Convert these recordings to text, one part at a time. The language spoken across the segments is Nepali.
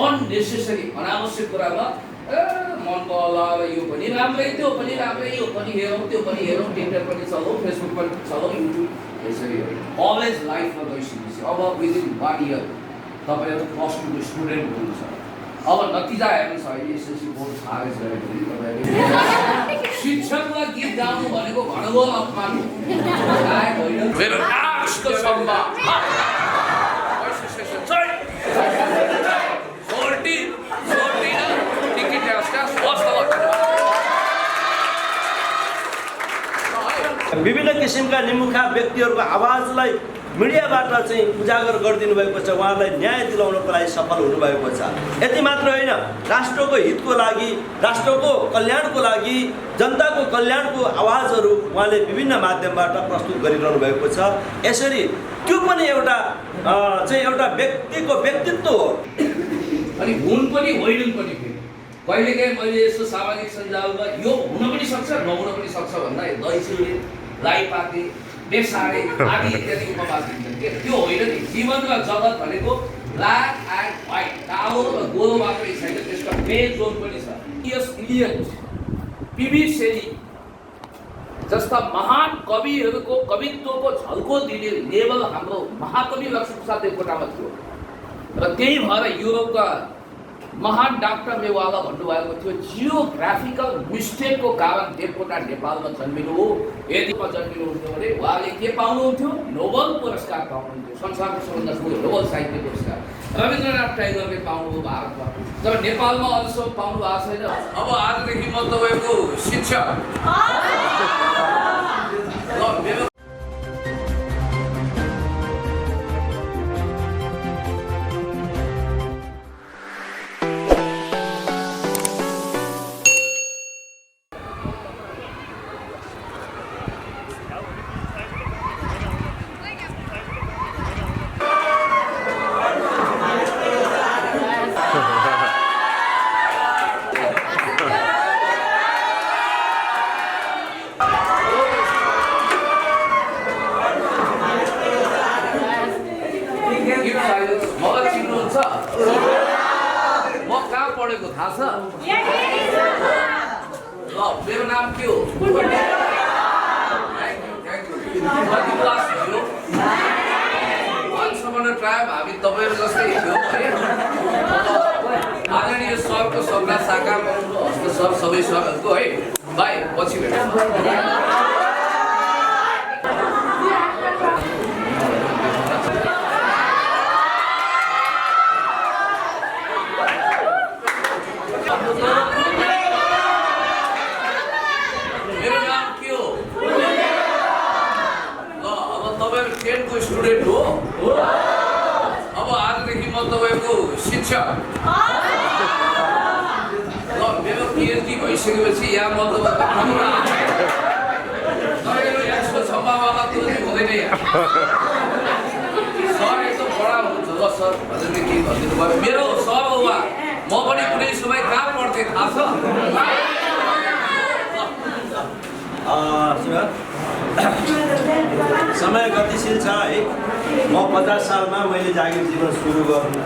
अननेसेसरी अनावश्यक कुरामा मन पलाएर यो पनि राम्रै त्यो पनि राम्रै यो पनि हेरौँ त्यो पनि हेरौँ ट्विटर पनि चलाउँ फेसबुक पनि चलाउँ युट्युब यसरी कलेज लाइफमा गइसकेपछि अब विदिन 1 इयर तपाईँहरू प्लस 2 को स्टुडेन्ट हुनुहुन्छ अब नतिजा हेर्नुहोस् अहिले एसएससी बोर्ड खारेज गरेको तपाईँले शिक्षकलाई गीत गाउनु भनेको घनघोर अपमान हो मेरो राष्ट्र सम्मान विभिन्न किसिमका निमुखा व्यक्तिहरूको आवाजलाई मिडियाबाट चाहिँ उजागर गरिदिनु भएको छ उहाँलाई न्याय दिलाउनको लागि सफल हुनुभएको छ यति मात्र होइन राष्ट्रको हितको लागि राष्ट्रको कल्याणको लागि जनताको कल्याणको आवाजहरू उहाँले विभिन्न माध्यमबाट प्रस्तुत गरिरहनु भएको छ यसरी त्यो पनि एउटा व्यक्तिको व्यक्तित्व हो अनि हुन पनि होइन पनि कहिलेकाहीँ मैले यस्तो सामाजिक सञ्जालमा यो हुन पनि सक्छ नहुन पनि सक्छ भन्दा दहीचिउरे लाइपाते बेसारे आदि इत्यादि उपवास दिन्छन् के त्यो होइन नि जीवनमा जगत भनेको ब्ल्याक एन्ड व्हाइट कालो र गोलो मात्रै छैन त्यसका ग्रे जोन पनि छ यस इलियट पिबी सेली जस्ता महान कविहरूको कवित्वको झल्को दिने लेभल हाम्रो महाकवि लक्ष्मीप्रसाद देवकोटामा थियो र त्यही भएर युरोपका महान डाक्टर मेवाला भन्नुभएको थियो जियोग्राफिकल मिस्टेकको कारण देवकोटा नेपालमा जन्मिनु हो यदि जन्मिनुहुन्थ्यो भने उहाँले के पाउनुहुन्थ्यो नोबल पुरस्कार पाउनुहुन्थ्यो संसारको सबभन्दा ठुलो नोबल साहित्य पुरस्कार रविन्द्रनाथ टाइगरले पाउनुभयो भारतमा तर नेपालमा अझसम्म पाउनु भएको छैन अब आजदेखि म तपाईँको शिक्षक मेरो नाम के हो हामी तपाईँहरू जस्तै थियो है आदरणीय सरको सपना साकार गर्नु हस्त सर सबै सरहरूको है भाइ पछि भेटौँ स्टुडेन्ट हो अब आजदेखि म तपाईँको शिक्षक ल मेरो पिएचडी भइसकेपछि यहाँ म तपाईँको यसको सम्भावना त्यो हुँदैन यहाँ सर एकदम बडा हुनुहुन्छ ल सर हजुरले के भनिदिनु भयो मेरो सर हो उहाँ म पनि कुनै समय कहाँ पढ्थेँ थाहा छ समय गतिशील छ है म 50 सालमा मैले जागिर जीवन सुरु गर्नु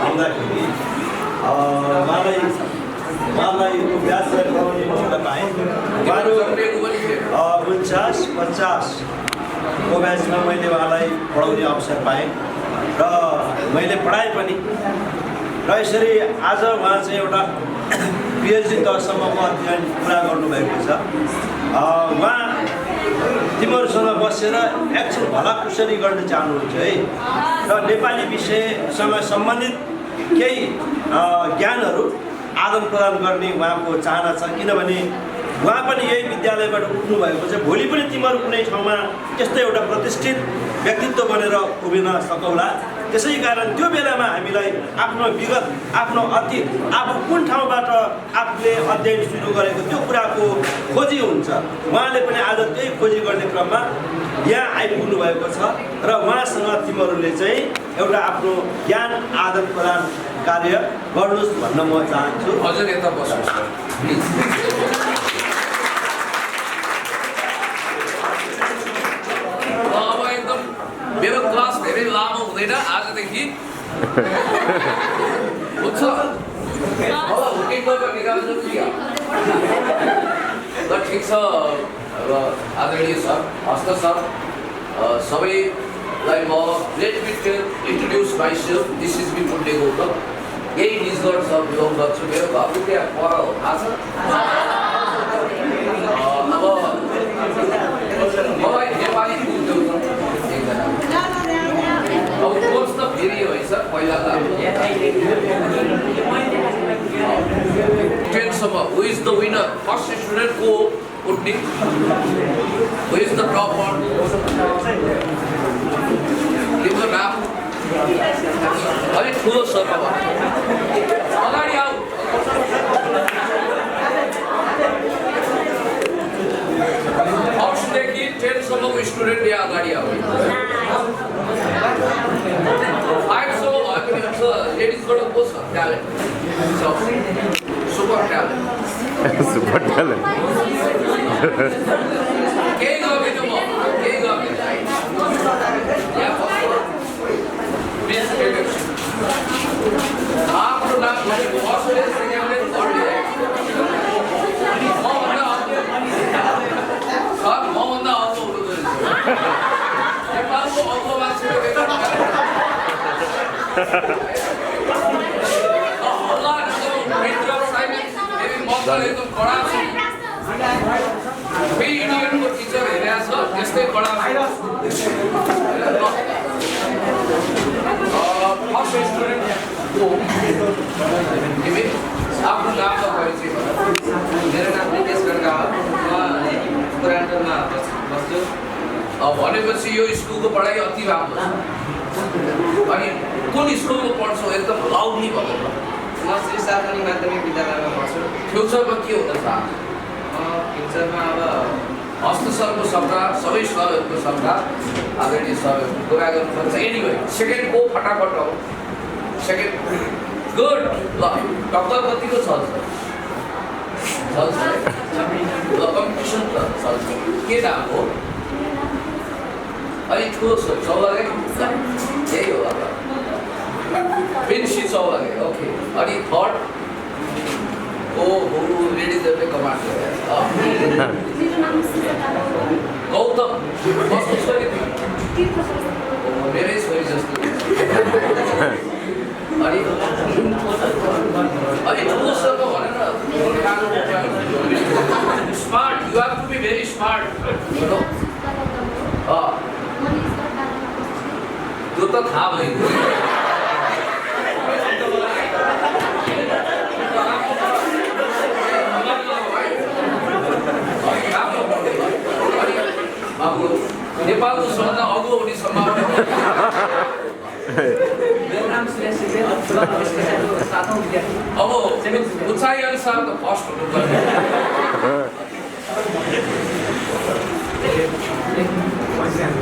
आउँदाखेरि उहाँलाई ब्याज पाउने मौका पाएँ उहाँहरू 49-50 को ब्याजमा मैले उहाँलाई पढाउने अवसर पाएँ र मैले पढाएँ पनि र यसरी आज उहाँ चाहिँ एउटा पिएचडी तहसम्मको अध्ययन पुरा गर्नुभएको छ उहाँ तिमीहरूसँग बसेर एकछिन भलाकुसरी गर्न चाहनुहुन्छ है र नेपाली विषयसँग सम्बन्धित केही ज्ञानहरू आदान प्रदान गर्ने उहाँको चाहना छ किनभने उहाँ पनि यही विद्यालयबाट उठ्नु भएको छ भोलि पनि तिमीहरू कुनै ठाउँमा त्यस्तै एउटा प्रतिष्ठित व्यक्तित्व बनेर उभिन सकौला त्यसै कारण त्यो बेलामा हामीलाई आफ्नो विगत आफ्नो अतीत आफू कुन ठाउँबाट आफूले अध्ययन सुरु गरेको त्यो कुराको खोजी हुन्छ उहाँले पनि आज त्यही खोजी गर्ने क्रममा यहाँ आइपुग्नु भएको छ र उहाँसँग तिमीहरूले चाहिँ एउटा आफ्नो ज्ञान आदान प्रदान कार्य गर्नुहोस् भन्न म चाहन्छु हजुर यता बस्नुहोस् मेरो क्लास धेरै लामो हुँदैन आजदेखि हुन्छ जान जरुरी हो ल ठिक छ र आदरणीय सर हस्त सर सबैलाई म let me introduce myself this is me पुण्य गौतम यही निजगढ सर बिलोङ गर्छु मेरो घरको त्यहाँ पर हो थाहा छ अब मलाई नेपाली बुझ्नु एकजना अब कोर्स त फेरि है सर पहिला त टेनसम्म who is the winner first student को उठ्ने हु इज द टपर तिम्रो नाम अलिक ठुलो सर अब अगाडि आऊ फर्स्टदेखि टेनसम्मको स्टुडेन्ट यहाँ अगाडि आऊ 5 सम्म भए पनि हुन्छ लेडिजबाट को छ talent super talent super talent केही गर्दैन म केही गर्दैन आफ्नो नाम भनेको असुरेश सिंहले गर्दै मभन्दा अग्लो हुँदो रहेछ नेपालको अग्लो मान्छेको एकदम कडा छ फेरि इन्डियनको टिचर हेरेको छ त्यस्तै कडा फर्स्ट स्टुडेन्ट तिमी आफ्नो नाम त परिचय मेरो नाम नितेश खड्का हो म पुरानोमा बस्छु भनेपछि यो स्कुलको पढाइ अति राम्रो छ अनि कुन स्कुलमा पढ्छौ एकदम लाउडली भन्नु म श्री साधनी माध्यमिक विद्यालयमा पढ्छु फ्युचरमा के हुन चाहन्छ फ्युचरमा अब हस्त सरको सपना सबै सरहरूको सपना आदरणीय सरहरूको कुरा गर्नुपर्छ एनिवे सेकेन्ड को फटाफट हो सेकेन्ड गुड ल डक्टर कतिको छ ल कम्पिटिसन त चल्छ के नाम हो अलिक ठुलो छ चौलागे यही होला त पेन्सी चौलागे ओके अनि थर्ड ओ हो लेडिजहरूले कमान्ड गरे गौतम कस्तो छोरी मेरै छोरी जस्तो अनि ठुलोसँग भनेर smart you have to be very smart त्यो त थाहा भयो नेपालको सबभन्दा अग्लो हुने सम्भावना अब उचाइ अनुसार त फर्स्ट हुनुपर्छ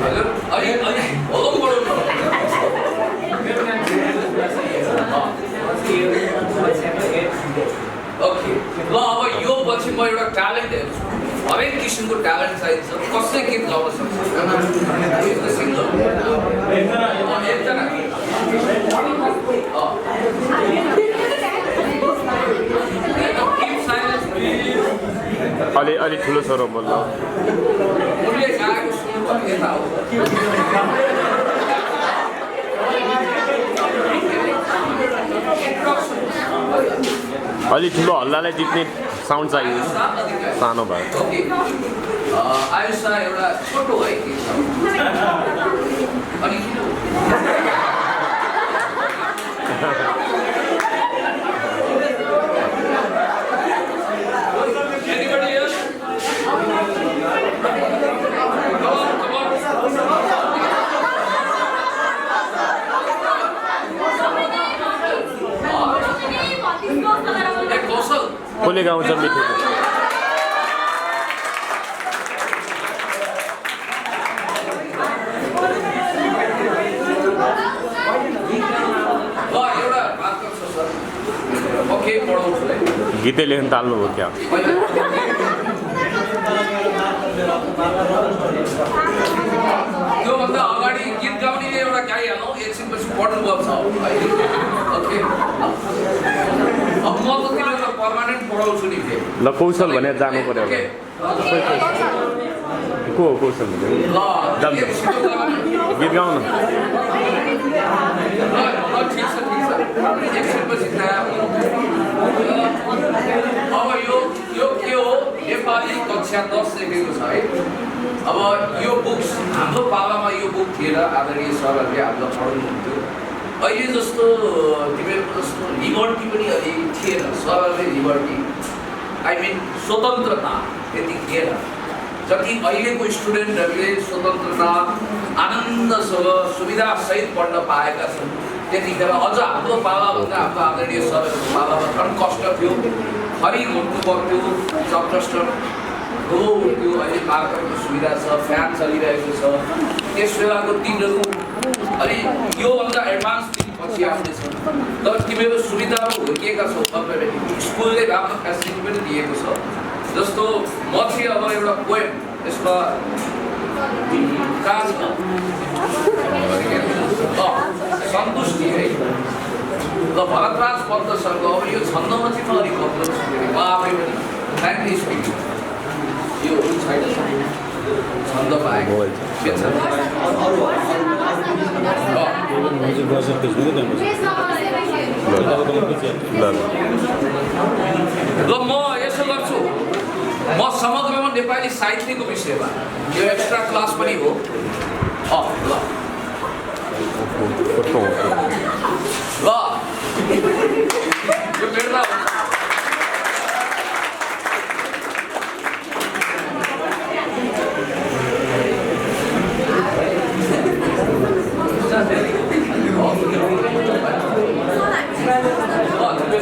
हजुर अलिक होलो बढाउनु ओके ल अब यो पछि म एउटा ट्यालेन्ट हेर्छु हरेक किसिमको ट्यालेन्ट चाहिन्छ कसले गीत गाउन सक्छ अलि ठुलो स्वरमा बोल्नु उनले गाएको सुन्नु भने यता हो अलि ठुलो हल्लालाई जित्ने साउन्ड चाहियो सानो भयो आयुषा एउटा छोटो है अनि कसले गाउँछ मिठो गीतै लेख्न ताल्नु हो क्या त्योभन्दा अगाडि गीत गाउने एउटा गाइहालौँ एकछिनपछि पढ्नु पर्छ ओके अब म त तिमीलाई पर्मानेन्ट पढाउँछु नि फेरि ल कौशल भने जानु पर्यो ओके को हो कौशल भने ल जाम एक छिटो गरौँ। गीत गाउन ल ठिक छ एकछिनपछि तयार हुनु। अब यो के हो नेपाली कक्षा 10 लेखेको छ है। अब यो बुक्स हाम्रो पालामा यो बुक थिएन, आदरणीय सरहरूले हामीलाई पढाउनुहुन्थ्यो। अहिले जस्तो तिमीहरूको जस्तो लिबर्टी पनि अलि थिएन, सरहरूले लिबर्टी आई मिन स्वतन्त्रता त्यति थिएन जति अहिलेको स्टुडेन्टहरूले स्वतन्त्रता आनन्दसँग सुविधासहित पढ्न पाएका छन्। त्यतिखेर अझ हाम्रो पालाभन्दा हाम्रो आदरणीय सरहरूको पालामा झन् कष्ट थियो, खरी घुम्नु पर्थ्यो, चकस्टर ठुलो हुन्थ्यो। अहिले मार्करको सुविधा छ, फ्यान चलिरहेको छ। त्यस बेलाको दिनहरू अनि योभन्दा एडभान्स दिन पछि आउँदैछ। तर तिमीहरू सुविधामा हुर्किएका छौ, स्कुलले राम्रो फेसिलिटी पनि दिएको छ। जस्तो म चाहिँ अब एउटा पोएम यसमा काज सन्तुष्टि है। ल भरतराज पन्त सरको अब यो छन्दमा चाहिँ म अलिक कमजोर छु, म आफै पनि फ्रेङ्कली स्पिकिङ यो छैन छन्द पाएको ल म यसो गर्छु, म समग्रमा नेपाली साहित्यको विषयमा यो एक्स्ट्रा क्लास पनि हो। ल यो भेट्दा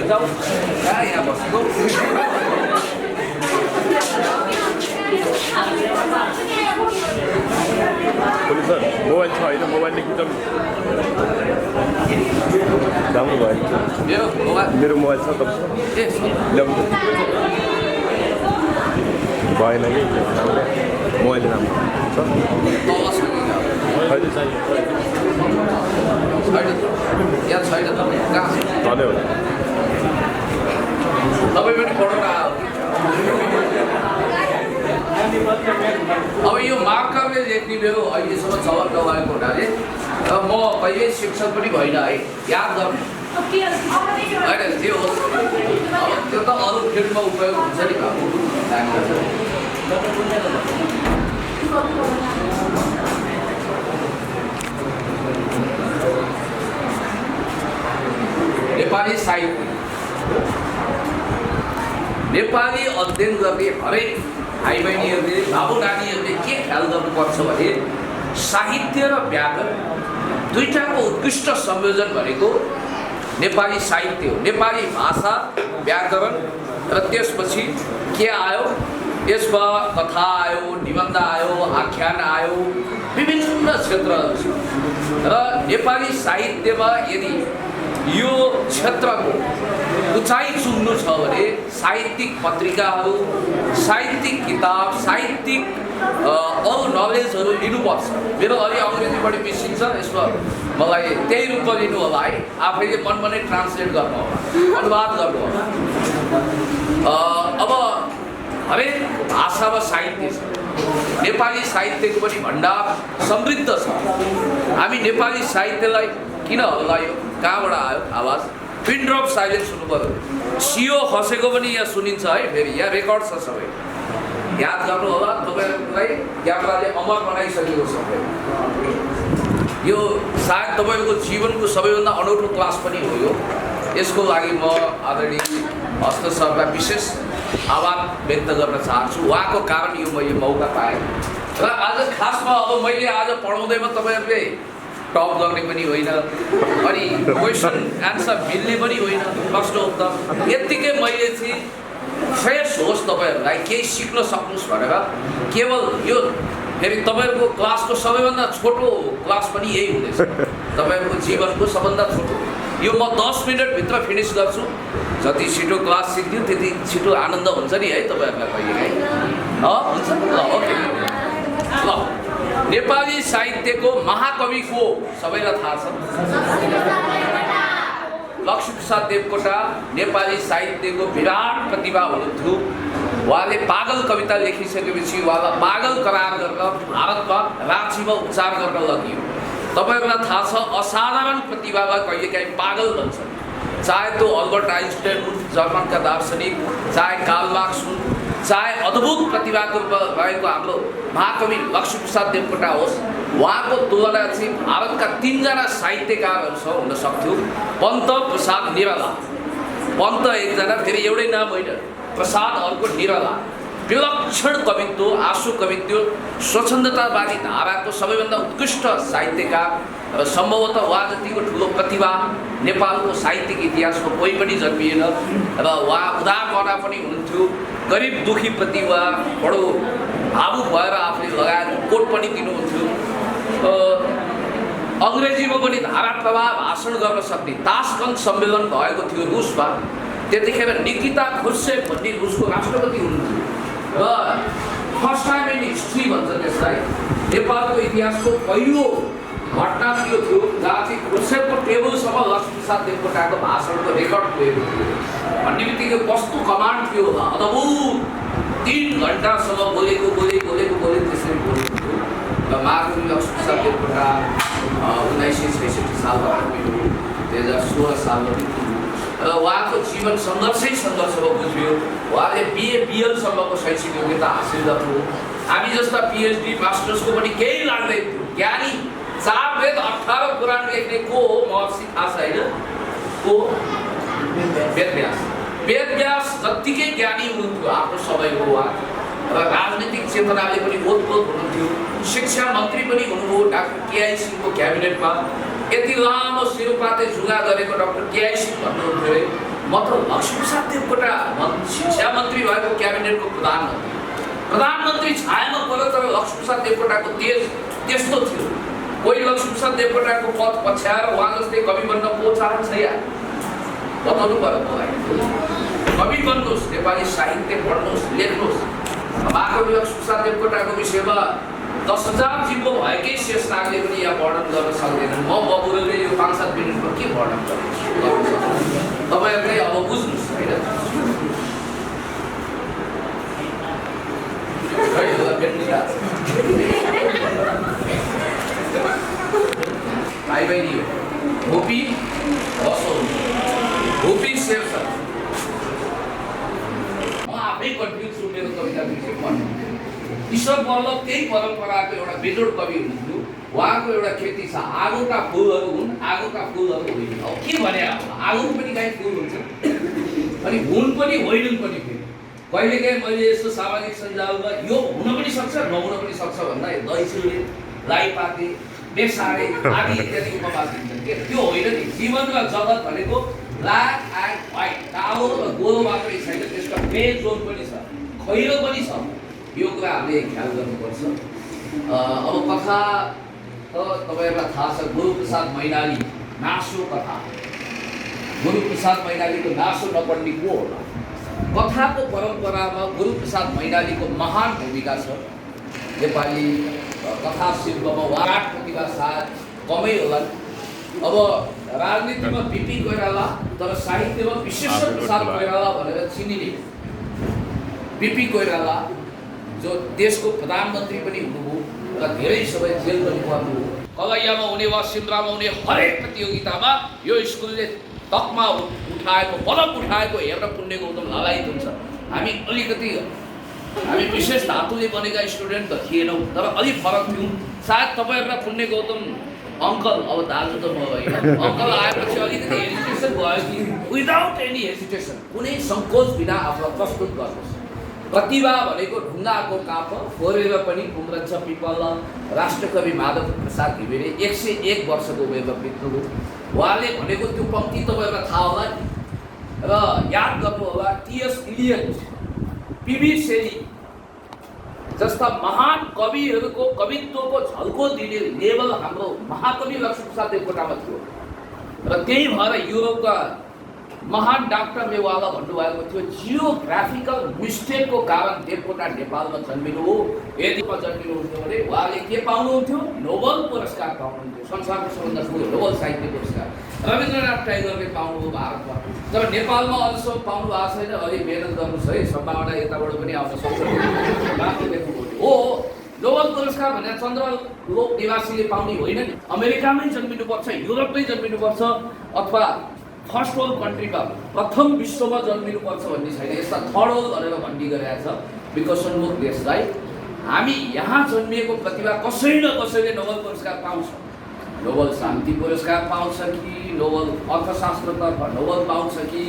जाऊ यहाँ बसेको सर मोबाइल छ होइन, मोबाइलले खिचाउनु राम्रो भयो। मेरो मोबाइल छ तपाईँ ल्याउनु भएन कि मोबाइल राम्रो छ धन्यवाद। तपाईँ पनि पढाउन आयो। अब यो मार्करले लेख्ने मेरो अहिलेसम्म चलन नभएको हुनाले म कहिले शिक्षक पनि भइन है, याद गर्नु होइन त्यो होस्। अब त्यो त अरू फिल्डमा उपयोग हुन्छ नि बाबु। नेपाली साहित्य नेपाली अध्ययन गर्ने हरेक भाइ बहिनीहरूले बाबु नानीहरूले के ख्याल गर्नुपर्छ भने साहित्य र व्याकरण दुईटाको उत्कृष्ट संयोजन भनेको नेपाली साहित्य हो। नेपाली भाषा व्याकरण र त्यसपछि के आयो, यसमा कथा आयो, निबन्ध आयो, आख्यान आयो, विभिन्न क्षेत्रहरू छ। र नेपाली साहित्यमा यदि यो क्षेत्रको उचाइ चुम्नु छ भने साहित्यिक पत्रिकाहरू, साहित्यिक किताब, साहित्यिक अरू नलेजहरू लिनुपर्छ। मेरो अलि अङ्ग्रेजी बढी मिसिन्छ, यसमा मलाई त्यही रूपमा लिनु होला है, आफैले मनमा नै ट्रान्सलेट गर्नु होला, अनुवाद गर्नु होला। अब हरेक भाषामा साहित्य छ, नेपाली साहित्यको पनि भण्डार समृद्ध छ। हामी नेपाली साहित्यलाई किन हल्लायो, कहाँबाट आयो आवाज, पिन ड्रप साइलेन्स हुनु पर्यो। सियो खसेको पनि यहाँ सुनिन्छ है, फेरि यहाँ रेकर्ड छ सबै, याद गर्नु होला। तपाईँहरूलाई क्यामेराले अमर बनाइसकेको छ। यो सायद तपाईँको जीवनको सबैभन्दा अनौठो क्लास पनि हो यो। यसको लागि म आदरणीय हस्त सरलाई विशेष आभार व्यक्त गर्न चाहन्छु। उहाँको कारण यो मैले मौका पाएँ। र आज खासमा अब मैले आज पढाउँदैमा तपाईँहरूले टप गर्ने पनि होइन, अनि क्वेसन एन्सर मिल्ने पनि होइन, प्रश्न उत्तर यत्तिकै मैले चाहिँ फ्रेस होस्, तपाईँहरूलाई केही सिक्न सक्नुहोस् भनेर केवल यो फेरि तपाईँहरूको क्लासको सबैभन्दा छोटो क्लास पनि यही हुँदैछ। तपाईँहरूको जीवनको सबभन्दा छोटो यो म 10 मिनटभित्र फिनिस गर्छु। जति छिटो क्लास सिक्थ्यो त्यति छिटो आनन्द हुन्छ नि है तपाईँहरूलाई कहिलेकाहीँ। हुन्छ ल ओके। ल नेपाली साहित्यको महाकवि को सबैलाई थाहा छ? लक्ष्मीप्रसाद देवकोटा नेपाली साहित्यको विराट प्रतिभा हुनुहुन्थ्यो। उहाँले पागल कविता लेखिसकेपछि उहाँलाई पागल करार गरेर भारतमा राँचीमा उपचार गर्न लगियो। तपाईँहरूलाई थाहा छ असाधारण प्रतिभालाई कहिलेकाहीँ पागल भन्छ। चाहे त्यो अल्बर्ट आइन्स्टाइन हुन्, जर्मनका दार्शनिक, चाहे कार्ल मार्क्स हुन्, चाहे अद्भुत प्रतिभाको रहेको हाम्रो महाकवि लक्ष्मीप्रसाद देवकोटा होस्, उहाँको तुलना चाहिँ भारतका 3 जना साहित्यकारहरूसँग हुन सक्थ्यो। पन्त प्रसाद निराला, पन्त एकजना, फेरि एउटै नाम होइन, प्रसाद अर्को निराला। विलक्षण कवित्व, आँसु कवित्व, स्वच्छन्दतावादी धाराको सबैभन्दा उत्कृष्ट साहित्यकार र सम्भवतः उहाँ जतिको ठुलो प्रतिभा नेपालको साहित्यिक इतिहासको कोही पनि जन्मिएन। र उहाँ उदारपना पनि हुनुहुन्थ्यो। गरिब दुखीप्रति उहाँ बडो भावुक भएर आफूले लगाएर कोट पनि दिनुहुन्थ्यो। अङ्ग्रेजीमा पनि धारा प्रवाह भाषण गर्न सक्ने तास्कन्द सम्मेलन भएको थियो रुसमा। त्यतिखेर निकिता खुर्सेभ भन्ने रुसको राष्ट्रपति हुनुहुन्थ्यो। र फर्स्ट टाइम इन हिस्ट्री भन्छ त्यसलाई, नेपालको इतिहासको पहिलो घटना त्यो थियो जहाँ चाहिँ खुर्सेभको टेबलसम्म लक्ष्मीप्रसाद देवकोटाको भाषणको रेकर्ड पुगेको थियो। भन्ने बित्तिकै कस्तो कमान्ड थियो होला, अद्भुत 3 घन्टासम्म बोलेको त्यसरी बोलेको थियो। र महाकवि लक्ष्मीप्रसाद देवकोटा 1966 सालमा जन्मिनु, 2016 सालमा मृत्यु। र उहाँको जीवन सङ्घर्षमा बुझ्यो। उहाँले BA BL सम्मको शैक्षिक योग्यता हासिल गर्नु। हामी जस्ता PhD मास्टर्सको पनि केही लाग्दैन थियो। ज्ञानी 4 वेद 18 पुराण लेख्ने को हो महर्षि थाहा छैन, को वेदव्यास। वेदव्यास जत्तिकै ज्ञानी हुनुहुन्थ्यो आफ्नो समयको उहाँ। र राजनीतिक चेतनाले पनि ओतप्रोत हुनुहुन्थ्यो। शिक्षा मन्त्री पनि हुनुभयो डाक्टर KI सिंहको क्याबिनेटमा। यति लामो सिरुपाते जुगा गरेको डाक्टर KI सिंह भन्नुहुन्थ्यो अरे म त लक्ष्मीप्रसाद देवकोटा शिक्षा मन्त्री भएको क्याबिनेटको प्रधानमन्त्री छायामा पऱ्यो। तर लक्ष्मीप्रसाद देवकोटाको तेज त्यस्तो थियो। कोही लक्ष्मीप्रसाद देवकोटाको पद पछ्याएर उहाँ जस्तै कवि बन्न को चाहन्छ यार, बताउनु पर्यो मलाई। कवि बन्नुहोस्, नेपाली साहित्य पढ्नुहोस्, लेख्नुहोस्। महाकवि लक्ष्मीप्रसाद देवकोटाको विषयमा 10,000 जिम्बो भएकै शेष नागले पनि यहाँ वर्णन गर्न सक्दैनन्। म बबुरले यो 5-7 मिनटमा के वर्णन गर्छु, तपाईँहरूले अब बुझ्नुहोस् होइन। भाइ बहिनी हो भोपी भोपी शेरसर, म आफै कन्फ्युज छु मेरो कविता विषय पढ्नु। ईश्वर वल्लभ त्यही परम्पराको एउटा बेजोड कवि हुनुहुन्थ्यो। उहाँको एउटा कृति छ, आगोका फुलहरू हुन् आगोका फुलहरू होइन। अब के भने आगोको पनि काहीँ फुल हुन्छ अनि हुन् पनि होइनन् पनि। फेरि कहिलेकाहीँ मैले यस्तो सामाजिक सञ्जालमा यो हुन पनि सक्छ नहुन पनि सक्छ भन्दा दही चिउरे, लाइपाते, बेसारे आदि इत्यादि उपमा दिन्छन् के। त्यो होइन नि। जीवन र जगत भनेको ब्ल्याक एन्ड व्हाइट, कालो र गोलो मात्रै छैन, त्यसका ग्रे जोन पनि छ, खैरो पनि छ। यो कुरा हामीले ख्याल गर्नुपर्छ। अब कथा त तपाईँहरूलाई थाहा छ, गुरुप्रसाद मैनाली नासो कथा। गुरुप्रसाद मैनालीको नासो नपढ्ने को होला? कथाको परम्परामा गुरुप्रसाद मैनालीको महान भूमिका छ। नेपाली कथा शिल्पमा विराट प्रतिभा सायद कमै होला। अब राजनीतिमा बिपी कोइराला, तर साहित्यमा विश्वेश्वर प्रसाद कोइराला भनेर चिनिने बिपी कोइराला जो देशको प्रधानमन्त्री पनि हुनुभयो र धेरै समय जेल पनि पर्नुभयो। कलैयामा हुने वा सिमरामा हुने हरेक प्रतियोगितामा यो स्कुलले तकमा उठाएको, पदक उठाएको हेर्न पुण्य गौतम लालायित हुन्छ। हामी विशेष धातुले बनेका स्टुडेन्ट त थिएनौँ, तर अलिक फरक थियौँ। सायद तपाईँहरूलाई पुण्य गौतम अङ्कल, अब दाजु त म होइन, अङ्कल आएपछि अलिकति हेजिटेसन भयो कि विदाउट एनी हेजिटेसन, कुनै सङ्कोच बिना आफूलाई प्रस्तुत गर्नुहोस्। प्रतिभा भनेको ढुङ्गाको काप फोरेर पनि उम्रन्छ पिपल। राष्ट्रकवि माधव प्रसाद घिमिरे 101 वर्षको उमेरमा बित्नुभयो। उहाँले भनेको त्यो पङ्क्ति तपाईँहरूलाई थाहा होला नि, र याद गर्नु होला। T.S. Elliot, P.B. शेली जस्ता महान कविहरूको कवित्वको झल्को दिने लेभल हाम्रो महाकवि लक्ष्मीप्रसाद देवकोटामा थियो। र त्यही भएर युरोपका महान डाक्टर मेवाला भन्नुभएको थियो जियोग्राफिकल मिस्टेकको कारण देवकोटा नेपालमा जन्मिनु हो। यदि जन्मिनुहुन्थ्यो भने उहाँले के पाउनुहुन्थ्यो? नोबल पुरस्कार पाउनुहुन्थ्यो, संसारको सबभन्दा ठुलो नोबल साहित्य पुरस्कार। रविन्द्रनाथ टाइगरले पाउनुभयो भारतमा, तर नेपालमा अहिलेसम्म पाउनु भएको छैन। अलि मेहनत गर्नुहोस् है, सम्भावना यताबाट पनि आउन सक्छ। हो नोबल पुरस्कार भनेर चन्द्रलोक निवासीले पाउने होइन नि। अमेरिकामै जन्मिनुपर्छ, युरोपमै जन्मिनुपर्छ, अथवा फर्स्ट वर्ल्ड कन्ट्रीमा प्रथम विश्वमा जन्मिनुपर्छ भन्ने छैन। यसलाई थर्ड वर्ल्ड भनेर भन्ने गरेका छ विकसनोन्मुख देशलाई। हामी यहाँ जन्मिएको प्रतिभा कसै न कसैले नोबल पुरस्कार पाउँछ। नोबल शान्ति पुरस्कार पाउँछ कि, नोबल अर्थशास्त्रतर्फ नोबल पाउँछ कि,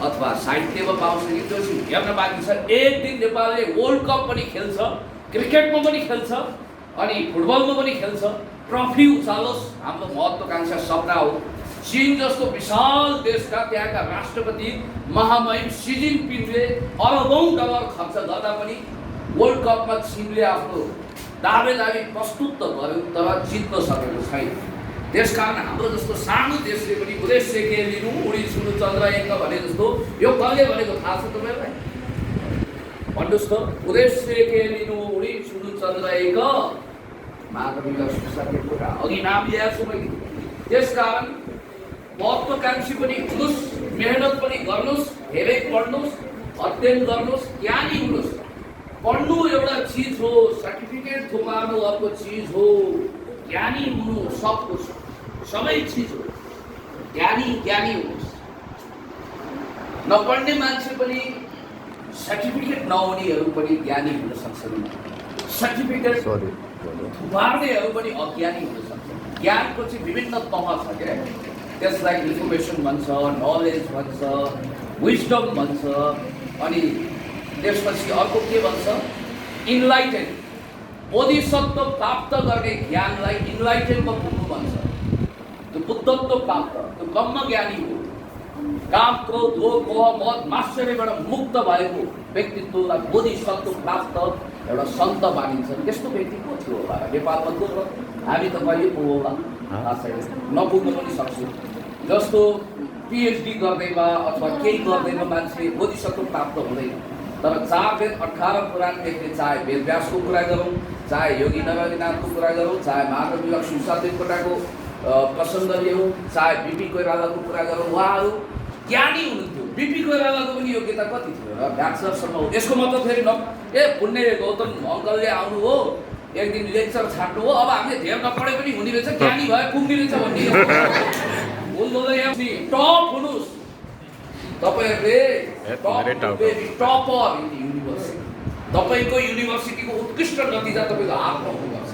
अथवा साहित्यमा पाउँछ कि, त्यो चाहिँ हेर्न बाँकी छ। एक दिन नेपालले वर्ल्ड कप पनि खेल्छ, क्रिकेटमा पनि खेल्छ, अनि फुटबलमा पनि खेल्छ, ट्रफी उचालोस्, हाम्रो महत्त्वकांक्षा सपना हो। चीन जस्तो विशाल देशका त्यहाँका राष्ट्रपति महामहिम सी जिनपिङले अरबौं डलर खर्च गर्दा पनि वर्ल्ड कपमा चीनले आफ्नो दावेदारी प्रस्तुत त गर्यो, तर जित्न सकेको छैन। त्यसकारण हाम्रो जस्तो सानो देशले पनि उद्देश्य के लिनु, उडी छुनु चन्द्रयान भने जस्तो यो कसले भनेको थाहा छ तपाईँलाई? भन्नुहोस् त, उद्देश्य के लिनु, उडी छुनु चन्द्रयान माधवीका सुसाको कुरा अघि नाम ल्याएको छु मैले। त्यसकारण महत्त्वकांक्षी पनि हुनुहोस्, मेहनत पनि गर्नुहोस्, धेरै पढ्नुहोस्, अध्ययन गर्नुहोस्, ज्ञानी हुनुहोस्। पढ्नु एउटा चिज हो, सर्टिफिकेट थुपार्नु अर्को चिज हो, ज्ञानी हुनु सब कुछ सबै चिज हो। ज्ञानी हुनुहोस्। नपढ्ने मान्छे पनि, सर्टिफिकेट नहुनेहरू पनि ज्ञानी हुन सक्छन्। सर्टिफिकेट थुपार्नेहरू पनि अज्ञानी हुन सक्छन्। ज्ञानको चाहिँ विभिन्न तह छ क्या। त्यसलाई इन्फर्मेसन भन्छ, नलेज भन्छ, विजडम भन्छ, अनि त्यसपछि अर्को के भन्छ? इन्लाइटेन, बोधिसत्व प्राप्त गर्ने ज्ञानलाई इन्लाइटेनमा पुग्नु भन्छ। त्यो बुद्धत्व प्राप्त, त्यो ब्रह्म ज्ञानी हो। काम, क्रोध, लोभ, मोह, मद, मात्सर्यबाट मुक्त भएको व्यक्तित्वलाई बोधिसत्व प्राप्त एउटा सन्त मानिन्छ। त्यस्तो व्यक्ति को थियो होला नेपालमा? को? हामी त कहिले पुगौँला, नपुग्न पनि सक्छौँ। जस्तो पिएचडी गर्दैमा अथवा केही गर्दैमा मान्छे बोधिसत्व प्राप्त हुँदैन। तर 4 वेद 18 पुराण लेख्ने, चाहे वेदव्यासको कुरा गरौँ, चाहे योगी नरहरिनाथको कुरा गरौँ, चाहे महाकवि लक्ष्मीप्रसाद देवकोटाको प्रसङ्ग लियौँ, चाहे बिपी कोइरालाको कुरा गरौँ, उहाँहरू ज्ञानी हुनुहुन्थ्यो। बिपी कोइरालाको पनि योग्यता कति थियो र? ब्याचलरसम्म हो। यसको मतलब फेरि ए पुण्य गौतम अङ्कलले आउनु हो, एक दिन लेक्चर छाड्नु हो, अब हामीले धेर नपढे पनि हुने रहेछ, ज्ञानी भए पुग्ने रहेछ भन्ने टप हुनुहोस् तपाईँहरूले। टपर इन युनिभर्सिटी, तपाईँको युनिभर्सिटीको उत्कृष्ट नतिजा तपाईँको हातमा हुनुपर्छ।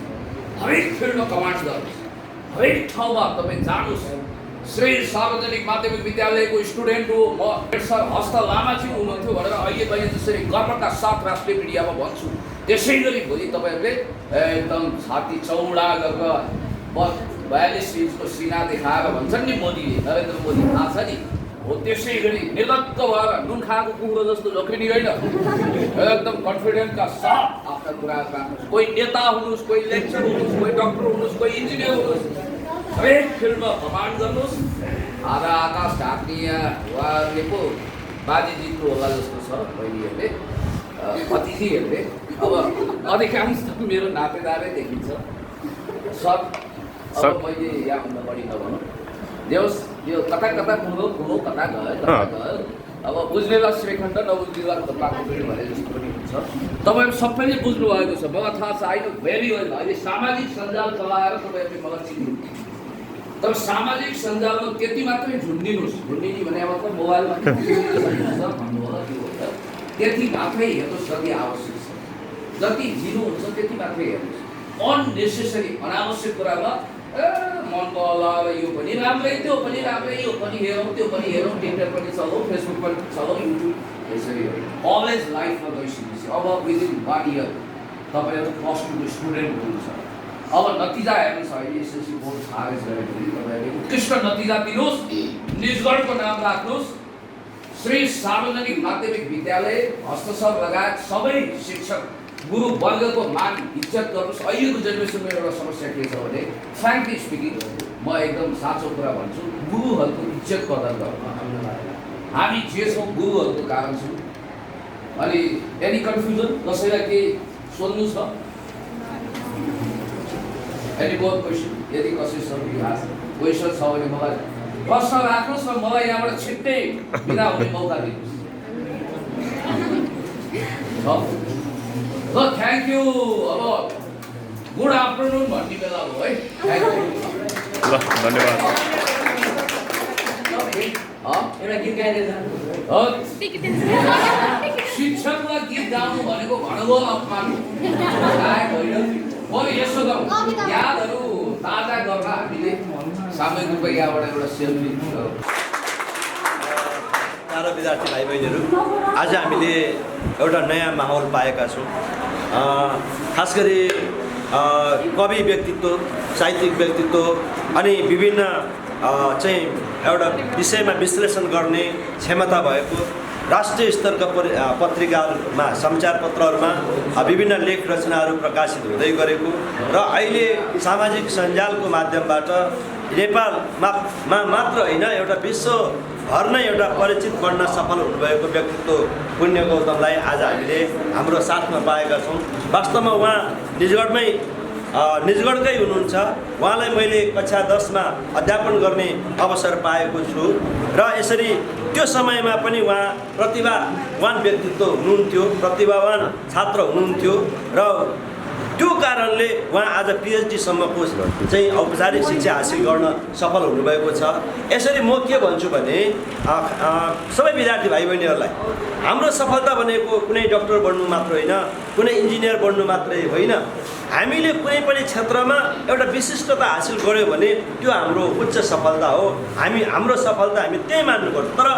हरेक फिल्डमा कमान्ड गर्नुहोस्, हरेक ठाउँमा तपाईँ जानुहोस्। श्री सार्वजनिक माध्यमिक विद्यालयको स्टुडेन्ट हो म, सर हस्त लामाज्यू हुनुहुन्थ्यो भनेर अहिले जसरी गर्वका साथ राष्ट्रिय मिडियामा भन्छु, त्यसै गरी भोलि तपाईँहरूले एकदम छाती चौडा गरेर 42 इन्चको सिना देखाएर भन्छन् नि मोदीले, नरेन्द्र मोदी, थाहा छ नि? हो त्यसै गरी निर्लज्ज भएर नुन खाएको कुकुरो जस्तो झोक्रिने होइन, एकदम कन्फिडेन्टका साथ आफ्ना कुराहरू राख्नुहोस्। कोही नेता हुनुहोस्, कोही लेक्चर हुनुहोस्, कोही डक्टर हुनुहोस्, कोही इन्जिनियर हुनुहोस्, हरेक फिल्डमा कमान्ड गर्नुहोस्। आधा आकाश ढाक्ने उहाँहरूले पो बाजी जित्नु होला जस्तो छ बहिनीहरूले, अतिथिहरूले। अब अधिकांश त मेरो नातेदारै देखिन्छ सब। अब मैले यहाँभन्दा बढी नभनौँ, देउस यो कता कता घुमो कता गयो। अब बुझ्नेलाई श्रीखण्ड, नबुझ्नेलाई खोपाको पिँढी भने जस्तो पनि हुन्छ। तपाईँहरू सबैले बुझ्नु भएको छ, मलाई थाहा छ। I know very well. अहिले सामाजिक सञ्जाल चलाएर तपाईँहरूले मलाई चिन्नुहुन्छ, तर सामाजिक सञ्जालमा त्यति मात्रै झुन्डिनुहोस्। झुन्डिने भने अब मोबाइलमा भन्नु होला, त्यो हुन्छ। त्यति मात्रै हेर्नुहोस् जति आवश्यक छ, जति दिनुहुन्छ त्यति मात्रै हेर्नुहोस्। अननेसेसरी अनावश्यक कुरामा मनको हल्लाएर यो पनि राम्रै, त्यो पनि राम्रै, यो पनि हेरौँ, त्यो पनि हेरौँ, ट्विटर पनि चलाउँ, फेसबुक पनि चलाउँ, युट्युब, यसरी अलवेज लाइफमा गइसकेपछि अब विदिन 1 इयर तपाईँहरू +2 स्टुडेन्ट हुनुहुन्छ। अब नतिजा हेर्नुहोस्, अहिले एसएलसी बोर्ड खारेज गरेको तपाईँहरूले उत्कृष्ट नतिजा दिनुहोस्, निजगढको नाम राख्नुहोस्। श्री सार्वजनिक माध्यमिक विद्यालय हस्तसर लगायत सबै शिक्षक गुरु वर्गको मान इज्जत गर्नुहोस्। अहिलेको जेनेरेसनमा एउटा समस्या के छ भने, फ्रेङ्कली स्पिकिङ, म एकदम साँचो कुरा भन्छु, गुरुहरूको इज्जत कदर गर्नु। हामी जे छौँ गुरुहरूको कारण छौँ। अनि एनी कन्फ्युजन कसैलाई केही सोध्नु छ? Any more question? यदि कसैसँग क्वेसन छ भने मलाई प्रश्न राख्नुहोस् र मलाई यहाँबाट छिट्टै बिदा हुने मौका दिनुहोस्। ल थ्याङ्क यू। अब गुड आफ्टरनुन भन्ने बेला हो है। Thank you. ल धन्यवाद। एउटा गीत गाइदिएर शिक्षकलाई गीत गाउनु भनेको भनेको अपमान हो। यसो गरौँ, यादहरू ताजा गर्न हामीले सामूहिक रूपमा यहाँबाट एउटा सेल्फी गरौँ। प्यारा विद्यार्थी भाइ बहिनीहरू, आज हामीले एउटा नयाँ माहौल पाएका छौँ। खास गरी कवि व्यक्तित्व, साहित्यिक व्यक्तित्व अनि विभिन्न चाहिँ एउटा विषयमा विश्लेषण गर्ने क्षमता भएको राष्ट्रिय स्तरका पत्रिकाहरूमा, समाचार पत्रहरूमा विभिन्न लेख रचनाहरू प्रकाशित हुँदै गरेको र अहिले सामाजिक सञ्जालको माध्यमबाट नेपालमा मात्र होइन एउटा विश्वभर नै एउटा परिचित बन्न सफल हुनुभएको व्यक्तित्व पुण्य गौतमलाई आज हामीले हाम्रो साथमा पाएका छौँ। वास्तवमा उहाँ निजगढकै हुनुहुन्छ। उहाँलाई मैले कक्षा 10मा अध्यापन गर्ने अवसर पाएको छु र यसरी त्यो समयमा पनि उहाँ प्रतिभावान व्यक्तित्व हुनुहुन्थ्यो, प्रतिभावान छात्र हुनुहुन्थ्यो र त्यो कारणले उहाँ आज पिएचडीसम्मको चाहिँ औपचारिक शिक्षा हासिल गर्न सफल हुनुभएको छ। यसरी म के भन्छु भने सबै विद्यार्थी भाइ बहिनीहरूलाई हाम्रो सफलता भनेको कुनै डाक्टर बन्नु मात्र होइन, कुनै इन्जिनियर बन्नु मात्रै होइन। हामीले कुनै पनि क्षेत्रमा एउटा विशिष्टता हासिल गर्यो भने त्यो हाम्रो उच्च सफलता हो। हाम्रो सफलता हामी त्यही मान्नुपर्छ। तर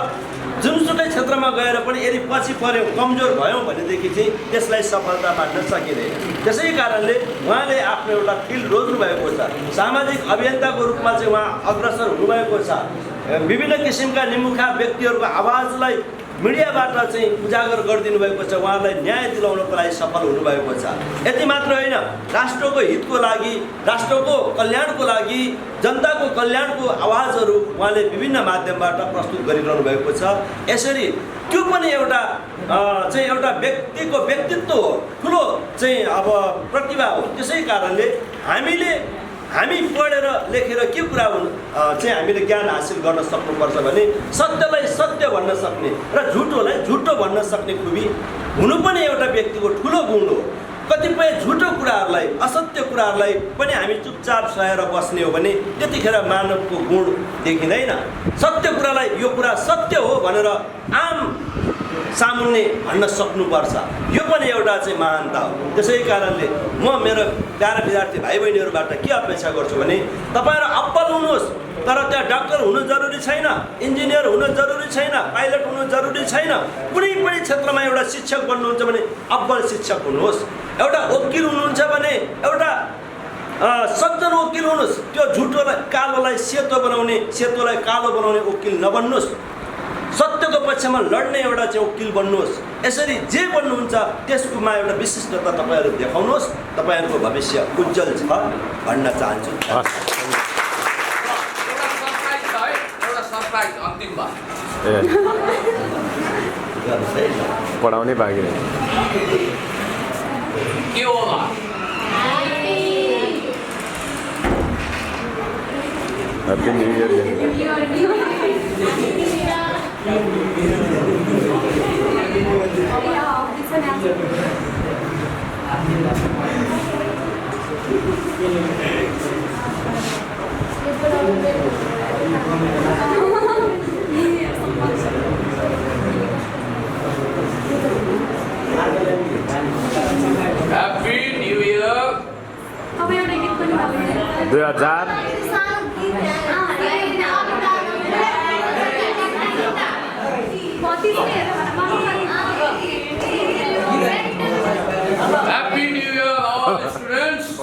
जुनसुकै क्षेत्रमा गएर पनि यदि पछि पऱ्यौँ, कमजोर भयौँ भनेदेखि चाहिँ त्यसलाई सफलता मान्न सकिँदैन। त्यसै कारणले उहाँले आफ्नो एउटा फिल्ड रोज्नु भएको छ। सामाजिक अभियन्ताको रूपमा चाहिँ उहाँ अग्रसर हुनुभएको छ। विभिन्न किसिमका निमुखा व्यक्तिहरूको आवाजलाई मिडियाबाट चाहिँ उजागर गरिदिनु भएको छ। उहाँलाई न्याय दिलाउनको लागि सफल हुनुभएको छ। यति मात्र होइन, राष्ट्रको हितको लागि, राष्ट्रको कल्याणको लागि, जनताको कल्याणको आवाजहरू उहाँले विभिन्न माध्यमबाट प्रस्तुत गरिरहनु भएको छ। यसरी त्यो पनि एउटा व्यक्तिको व्यक्तित्व हो, ठुलो चाहिँ अब प्रतिभा हो। त्यसै कारणले हामी पढेर लेखेर के कुरा चाहिँ हामीले ज्ञान हासिल गर्न सक्नुपर्छ भने सत्यलाई सत्य भन्न सक्ने र झुटोलाई झुटो भन्न सक्ने खुबी हुनु पनि एउटा व्यक्तिको ठुलो गुण हो। कतिपय झुटो कुराहरूलाई, असत्य कुराहरूलाई पनि हामी चुपचाप सहेर बस्ने हो भने त्यतिखेर मानवको गुण देखिँदैन। सत्य कुरालाई यो कुरा सत्य हो भनेर आम सामुन्ने भन्न सक्नुपर्छ। यो पनि एउटा चाहिँ महानता हो। त्यसै कारणले म मेरो प्यारा विद्यार्थी भाइ बहिनीहरूबाट के अपेक्षा गर्छु भने तपाईँहरू अब्बल हुनुहोस्, तर त्यहाँ डाक्टर हुनु जरुरी छैन, इन्जिनियर हुनु जरुरी छैन, पाइलट हुनु जरुरी छैन। कुनै पनि क्षेत्रमा एउटा शिक्षक बन्नुहुन्छ भने अब्बल शिक्षक हुनुहोस्। एउटा वकिल हुनुहुन्छ भने एउटा सज्जन वकिल हुनुहोस्। त्यो झुटोलाई कालोलाई सेतो बनाउने, सेतोलाई कालो बनाउने वकिल नबन्नुहोस्। सत्यको पक्षमा लड्ने एउटा चाहिँ वकिल बन्नुहोस्। यसरी जे बन्नुहुन्छ त्यसकोमा एउटा विशिष्टता तपाईँहरू देखाउनुहोस्। तपाईँहरूको भविष्य उज्जवल छ भन्न चाहन्छु। अन्तिममा पढाउनै बाँकी रहेछ। के होला? Happy new year. Happy New Year. 2000 Happy New Year all the students.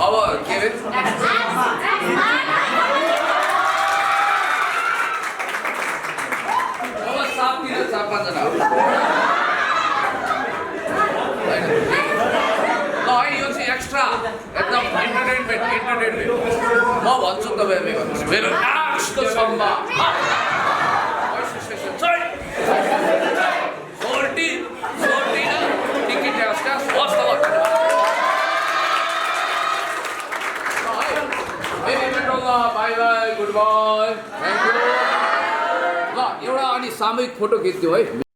अब के रे? अब साथीहरु 4-5 जना हो। यो चाहिँ एक्स्ट्रा एकदम एन्टरटेनमेन्ट म भन्छु तपाईहरुले भन्नु मेरो राष्ट्र सम्मान टिकट असल्या स्वस्त by by good by thank you ल एउटा अनि सामूहिक फोटो खिच्दिउँ है